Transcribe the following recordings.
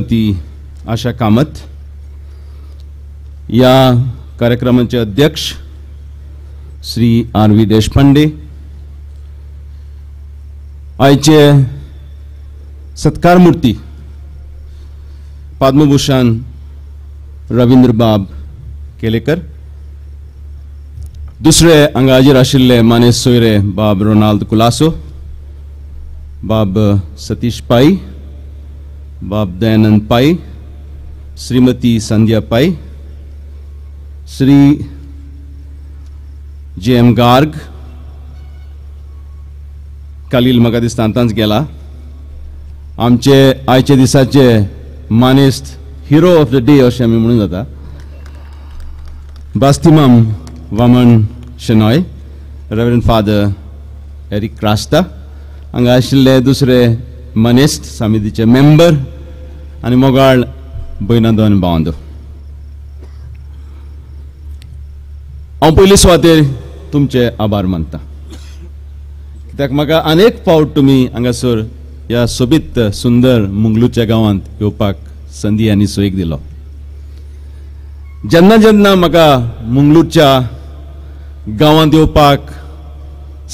श्रीमती आशा कामत, या कार्यक्रमाचे अध्यक्ष श्री आर.व्ही. देशपांडे, आयचे सत्कार मूर्ती पद्मभूषण रवींद्र बाब केलेकर, दुसरे हांगाजीर आशिल्ले मानेस सोयरे बाब रोनाल्ड कुलासो, बाब सतीश पाई, बाब दयानंद पाई, श्रीमती संध्या पाई, श्री जे.एम. गार्ग, कालील म्हाका दिसता आतांच गेला, आमचे आयचे दिसाचे मानेस्त हिरो ऑफ द डे अशें आमी म्हणून जाता, बास्तिमाम Vaman Shenoy, reverend father Eric Crasta, हांगा आशिल्ले दुसरे मानेस्त समितीचे मेंबर आनी मोगाळ भयणांदो आनी भावंदो, हांव पयली सुवातेर तुमचे आभार मानता, कित्याक म्हाका अनेक फावट तुमी हांगासर ह्या सोबीत सुंदर मुंगलूच्या गांवांत येवपाक संदी आनी सोयीक दिलो. जेन्ना जेन्ना म्हाका मुंगलूच्या गांवांत येवपाक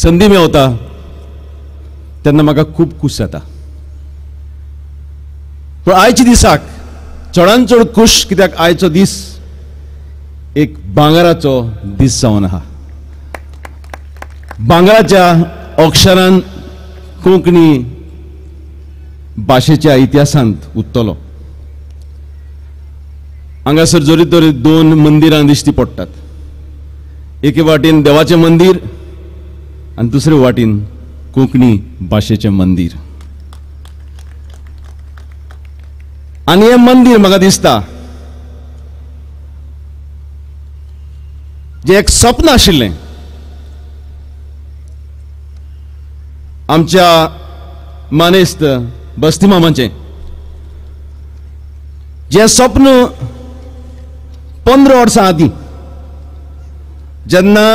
संदी मेवता तेन्ना म्हाका खूब खूश जाता. पूण आयच्या दिसाक चडांत चड खूश कित्याक आयचो दीस एक भांगराचो दीस जावन आहा. भांगराच्या अक्षरांत कोंकणी भाशेच्या इतिहासांत उरतलो. हांगासर जोरी तोरी दोन मंदिरां दिश्टी पडटात. एके वाटेन देवाचें मंदिर आनी दुसरे वाटेन कोंकणी भाशेचें मंदिर. आनी हें मंदिर म्हाका दिसता जे एक स्वप्न आशिल्लें आमच्या मानेस्त बस्ती मामाचें, जें स्वप्न 15 वर्सां आदीं जेन्ना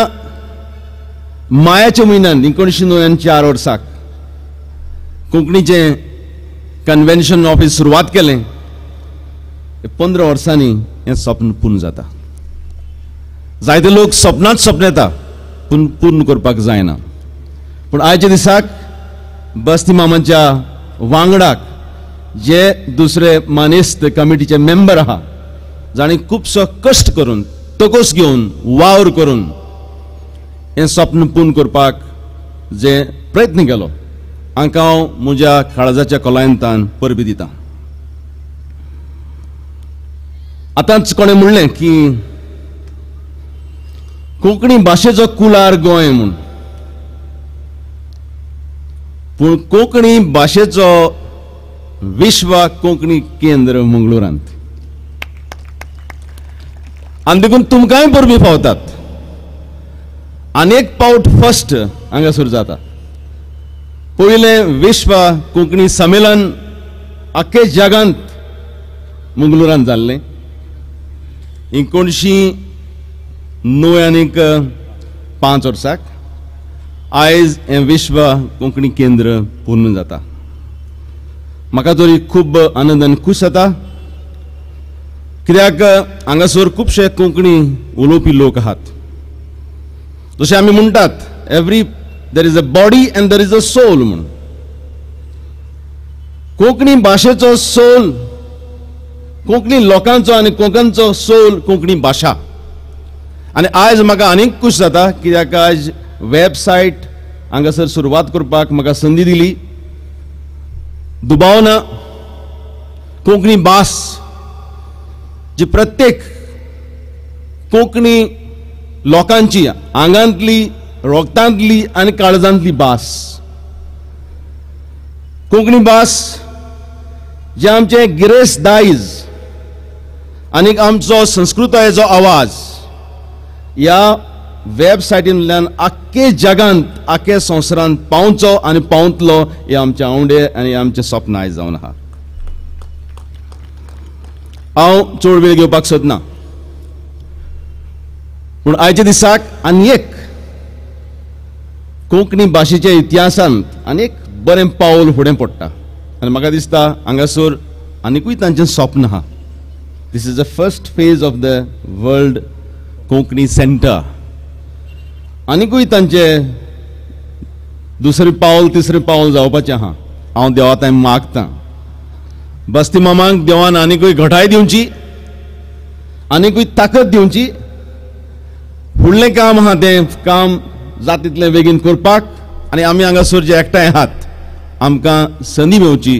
मायाच्या म्हयन्यान 1994 वर्साक कोंकणीचें कन्वेन्शन ऑफिस सुरवात केलें, 15 वर्सांनी हें स्वप्न पूर्ण जाता. जायते लोक स्वप्नांत स्वप्न येता पूण पूर्ण करपाक जायना. पूण आयच्या दिसाक बस्ती मामाच्या वांगडाक जे दुसरे मानेस्त कमिटीचे मेंबर आहा, जाणी खुबसो कश्ट करून तोकोस घेवन वावर करून हें स्वप्न पूर्ण करपाक जे प्रयत्न केलो, हांकां हांव म्हज्या काळजाच्या खोलायंतल्यान परबी दितां. आतांच कोणें म्हणलें की कोंकणी भाशेचो कुलार गोंय म्हूण, पूण कोंकणी भाशेचो विश्व कोंकणी केंद्र मंगळुरांत. आनी देखून तुमकांय परबी फावतात. अनेक पावट फर्स्ट हांगासर जाता. पयलें विश्व कोंकणी संमेलन आख्खे जगांत मंगळुरांत जाल्लें 1995 वर्साक. आयज हें विश्व कोंकणी केंद्र पूर्ण जाता. म्हाका तरी खूब आनंद आनी खूश जाता, कित्याक हांगासर खुबशे कोंकणी उलोवपी लोक आहात. जशें आमी म्हणटात there is a body and there is a soul म्हणून. कोंकणी भाशेचो सोल कोंकणी लोकांचो आनी कोंकणचो सोल कोंकणी भाशा. आनी आयज म्हाका आनीक खूश जाता कित्याक आयज वेबसायट हांगासर सुरवात करपाक म्हाका संदी दिली. दुबावना कोंकणी भास जी प्रत्येक कोंकणी लोकांची आंगांतली, रोगतांतली आनी काळजांतली भास. कोंकणी भास जे आमचे गिरेस्त दायज आनी आमचो संस्कृतायेचो आवाज ह्या वेबसायटींतल्यान आख्खे जगांत, आख्खे संवसारांत पावचो आनी पावतलो हे आमचे आवडे आनी आमचे स्वप्न आयज जावन आहा. हांव चड वेळ घेवपाक सोदना, पूण आयच्या दिसाक आनी एक कोंकणी भाशेच्या इतिहासांत आनी एक बरें पावल फुडें पडटा. आनी म्हाका दिसता हांगासर आनीकूय तांचें स्वप्न आहा. This is the first phase of the world Konkani centre. आनीकूय तांचें दुसरें पावल तिसरें पावल जावपाचें आहा. हांव देवा थंय मागतां. बस्ती मामांक देवान आनीकूय घटाय दिवची, आनीकूय ताकद दिवची. फुडलें काम आहा तें काम जाता तितलें बेगीन करपाक, आनी आमी हांगासर जे एकठांय आहात आमकां संदी मेवची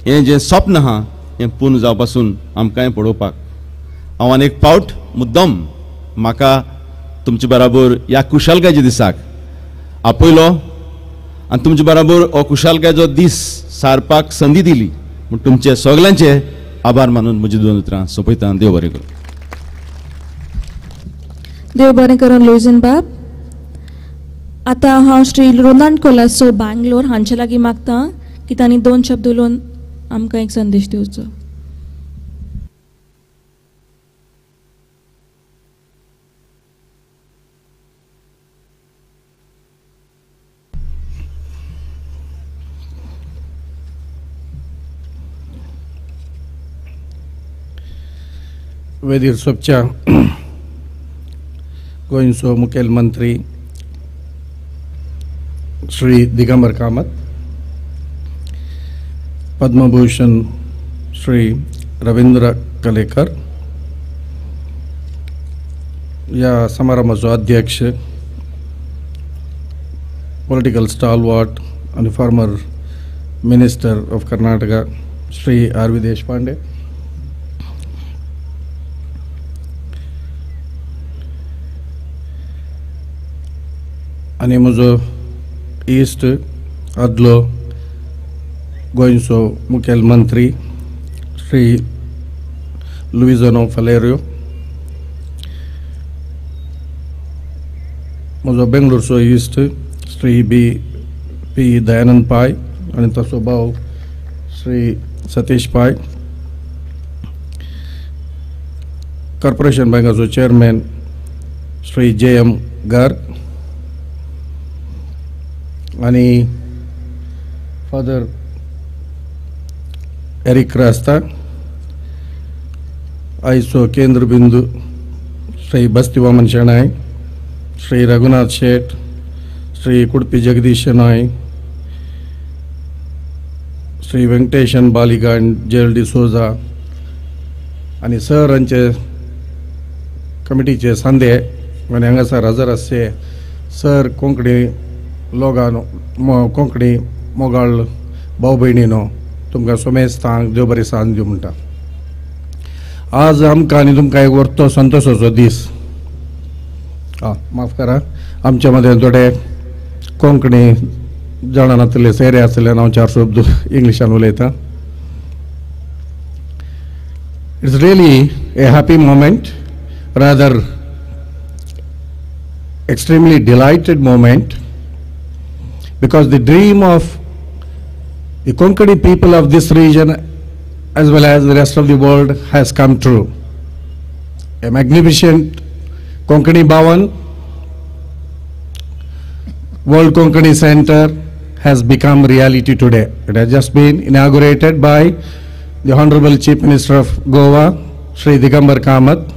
हें जें स्वप्न आहा हें पूर्ण जावपासून आमकांय पळोवपाक. हांव आनी एक पावट मुद्दम म्हाका तुमचे बराबर ह्या कुशलकायेच्या दिसाक आपयलो आनी तुमचे बराबर हो कुशलकायेचो दीस सारपाक संदी दिली म्हूण तुमचे सगल्यांचे आभार मानून म्हजी 2 उतरां सोंपयतां. देव बरें करूं. देव बरें करून लोयजन बाब. आतां हांव श्री रोनाल्ड कोलासो बँगलोर हांचे लागीं मागतां की तांणी 2 शब्द उलोवन आमकां एक संदेश दिवचो. वेदीर सोबच्या गोंयचो मुखेलमंत्री श्री दिगंबर कामत, पद्मभूषण श्री रवींद्र कलेकर, या समारंभाचो अध्यक्ष पॉलिटिकल स्टॉलवर्ट आणि former minister of Karnataka Shri RV. Deshpande, आणि म्हजो ईस्ट आदलो गोंयचो मुखेलमंत्री श्री लुइजिनो फलेरियो, म्हजो बेंगलोरचो ईस्ट श्री बी दयानंद पाय आणि ताचो भाव श्री सतीश पाय, कॉर्पोरेशन बँकाचो चेअरमॅन श्री जे.एम. गार्ग आणि फादर एरिक रास्ता, आयचो केंद्रबिंदू श्री बस्ती वामन शेणाय, श्री रघुनाथ शेठ, श्री कुडपी जगदीश शेणाय, श्री वेंकटेशन बालिगांड जेल डिसोजा आणि सर हांचे कमिटीचे सांदे आनी हांगासर हजर आसचे सर कोंकणी लोगांनो कोंकणी मोगाळ भाव भयणीनो, तुमकां सोमेस्तांक देव बरी सांज दिवं म्हणटा. आज आमकां आनी तुमकां एक व्हडलो संतोशाचो दीस. माफ करा, आमच्या मदें थोडे कोंकणी जाणानातले सेरे आसले, हांव 4 शब्द इंग्लिशान उलयतां. It's really a happy moment, rather extremely delighted moment, because the dream of the Konkani people of this region as well as the rest of the world has come true. A magnificent Konkani Bhavan, World Konkani Center has become reality today. It has just been inaugurated by the Honorable Chief Minister of Goa, Shri Digambar Kamath.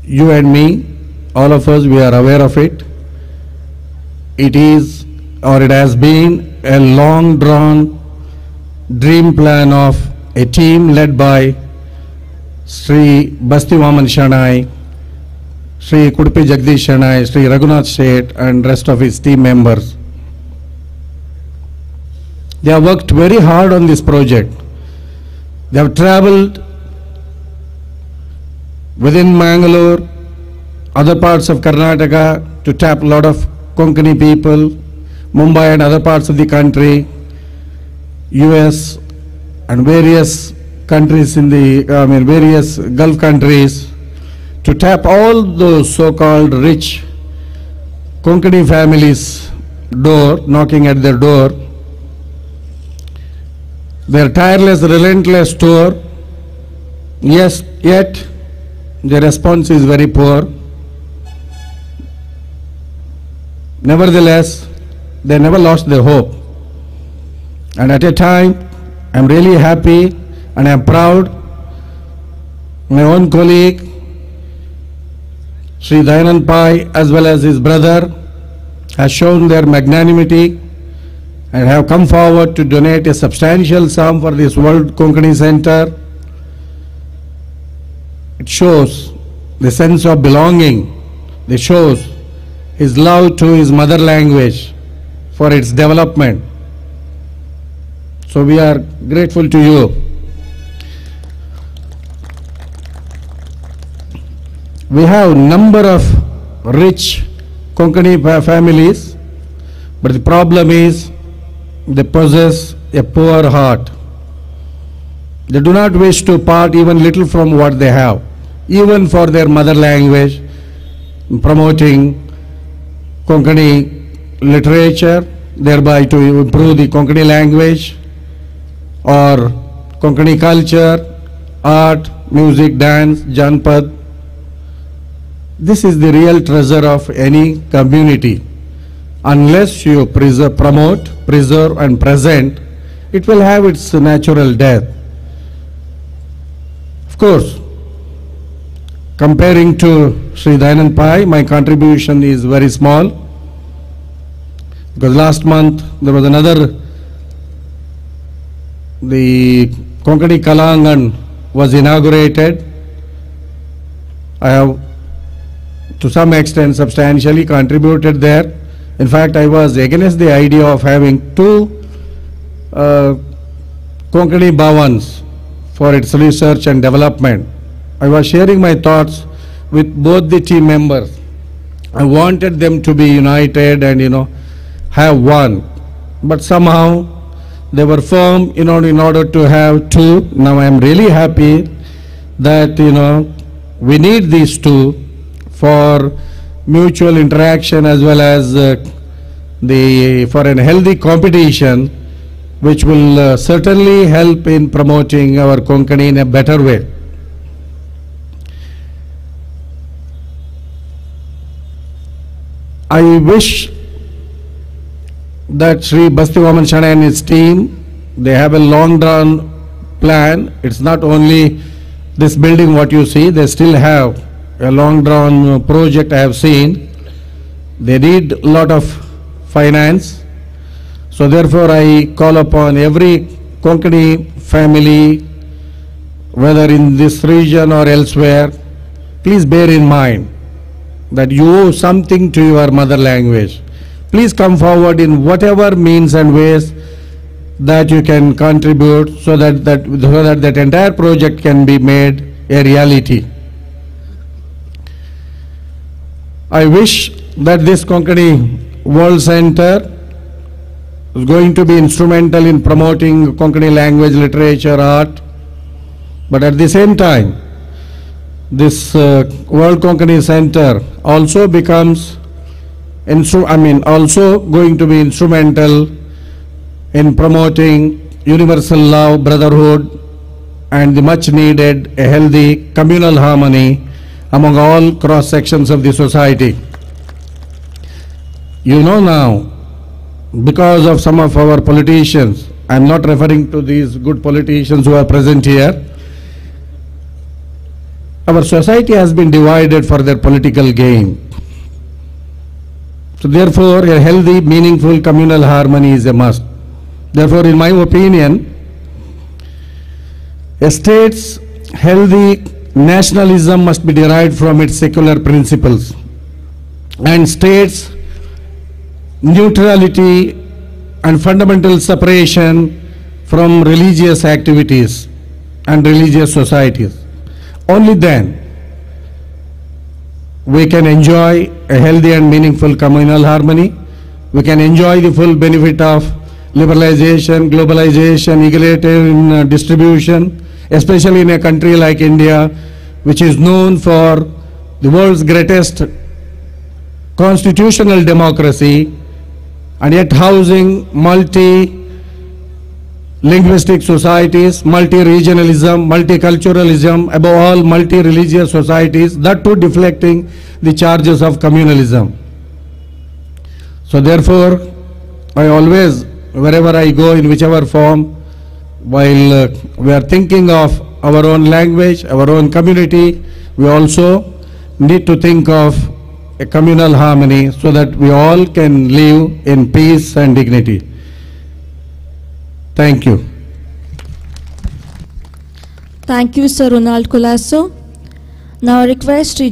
You and me, all of us, we are aware of it. It is, or it has been, a long drawn dream plan of a team led by Sri Basti Vaman Shanai, Sri Kudupi Jagdish Shanai, Sri Raghunath Sheth and rest of his team members. They have worked very hard on this project. They have traveled within Mangalore, other parts of Karnataka to tap a lot of Konkani people, Mumbai and other parts of the country, US and various countries in the, various Gulf countries, to tap all those so-called rich Konkani families' door, knocking at their door. Their tireless, relentless tour, yes, yet the response is very poor. Nevertheless, they never lost their hope. And at a time, I'm really happy and I'm proud. My own colleague, Sri Dayanand Pai, as well as his brother, has shown their magnanimity and have come forward to donate a substantial sum for this World Konkani Center. It shows the sense of belonging. It shows his love to his mother language for its development. So we are grateful to you. We have number of rich Konkani families, but the problem is they possess a poor heart. They do not wish to part even little from what they have, even for their mother language, promoting Konkani literature, thereby to improve the Konkani language, or Konkani culture, art, music, dance, Janpad. This is the real treasure of any community. Unless you promote, preserve and present, it will have its natural death. Of course, comparing to Sri Dayanand Pai, my contribution is very small, because last month there was the Konkani Kalangan was inaugurated. I have to some extent substantially contributed there. In fact, I was against the idea of having two Konkani Bhavans for its research and development. I was sharing my thoughts with both the team members. I wanted them to be united and have one, but somehow they were firm in order to have two. Now I am really happy that we need these two for mutual interaction as well as for a healthy competition, which will certainly help in promoting our Konkani in a better way. I wish that Sri Basti Vaman Shana and his team, they have a long drawn plan. It's not only this building what you see, they still have a long drawn project I have seen. They need a lot of finance. So therefore I call upon every Konkani family, whether in this region or elsewhere, please bear in mind that you owe something to your mother language. Please come forward in whatever means and ways that you can contribute so that entire project can be made a reality. I wish that this Konkani World Center is going to be instrumental in promoting Konkani language, literature, art, but at the same time, this World Konkani Center also becomes also going to be instrumental in promoting universal love, brotherhood, and the much needed a healthy communal harmony among all cross sections of the society. Now, because of some of our politicians, I am not referring to these good politicians who are present here, our society has been divided for their political gain. So therefore, a healthy, meaningful communal harmony is a must. Therefore, in my opinion, a state's healthy nationalism must be derived from its secular principles, and states' neutrality and fundamental separation from religious activities and religious societies. Only then we can enjoy a healthy and meaningful communal harmony. We can enjoy the full benefit of liberalization, globalization, egalitarian distribution, especially in a country like India, which is known for the world's greatest constitutional democracy, and yet housing multi-linguistic societies, multi-regionalism, multiculturalism, above all multi-religious societies, that too deflecting the charges of communalism. So therefore, I always, wherever I go, in whichever form, while we are thinking of our own language, our own community, we also need to think of a communal harmony so that we all can live in peace and dignity. Thank you. Thank you, Sir Ronald Colasso. Now I request Sri